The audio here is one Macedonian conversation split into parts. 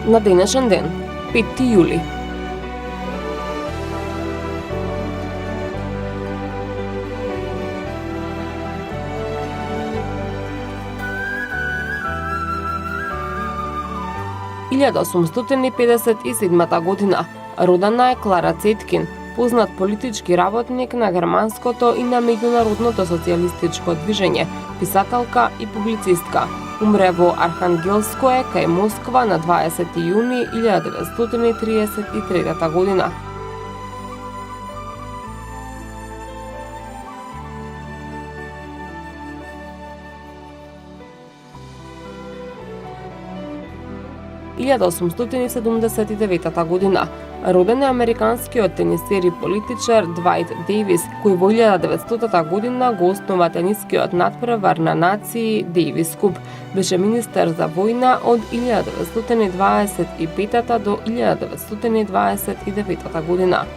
на денешен ден, 5 јули. – 1857 година родена е Клара Цеткин, познат политички работник на германското и на меѓународното социјалистичко движење, писателка и публицистка. Умре во Архангелское кај Москва на 20 јуни 1933 година. – 1879 година роден е американскиот тенисер и политичар Двајт Дејвис, кој во 1900 година го основа тенискиот натпревар на нации Дејвис Куп. Беше министер за војна од 1925 до 1929 година. –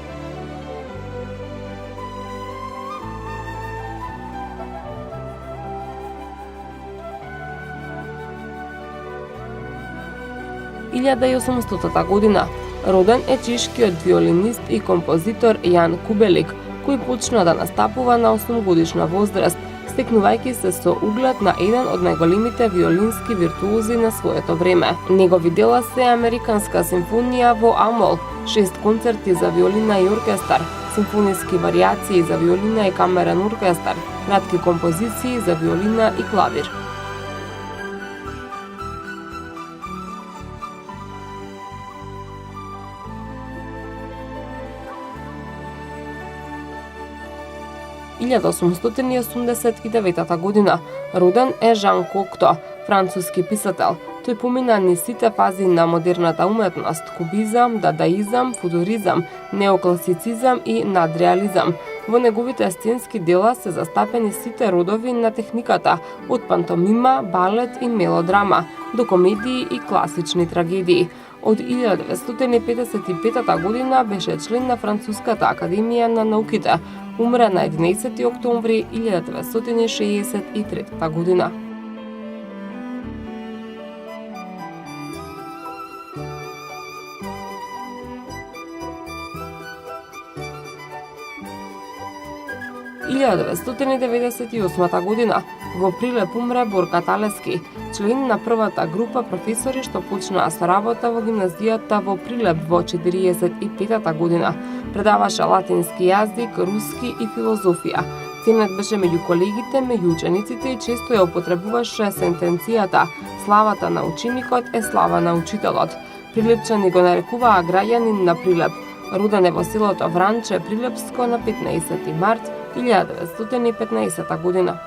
1800 година роден е чешкиот виолинист и композитор Јан Кубелик, кој почна да настапува на 8-годишна возраст, стекнувајќи се со углед на еден од најголемите виолински виртуози на своето време. Негови дела се Американска симфонија во А-мол, 6 концерти за виолина и оркестар, симфониски варијации за виолина и камерен оркестар, кратки композиции за виолина и клавир. – 1889 година роден е Жан Кокто, француски писател. Тој помина низ сите фази на модерната уметност: кубизам, дадаизам, футуризам, неокласицизам и надреализам. Во неговите сценски дела се застапени сите родови на техниката, од пантомима, балет и мелодрама, до комедии и класични трагедии. Од 1955 година беше член на Француската академија на науките. Умре на 11 октомври 1963 година. – 1998 година во Прилеп умре Борка Талески, член на првата група професори што почнаа со работа во гимназијата во Прилеп во 1945 година. Предаваше латински јазик, руски и филозофија. Ценет беше меѓу колегите, меѓу учениците и често ја употребуваше сентенцијата «Славата на ученикот е слава на учителот». Прилепчани го нарекуваа граѓанин на Прилеп. Роден е во селото Вранче, Прилепско на 15 март 1915 година.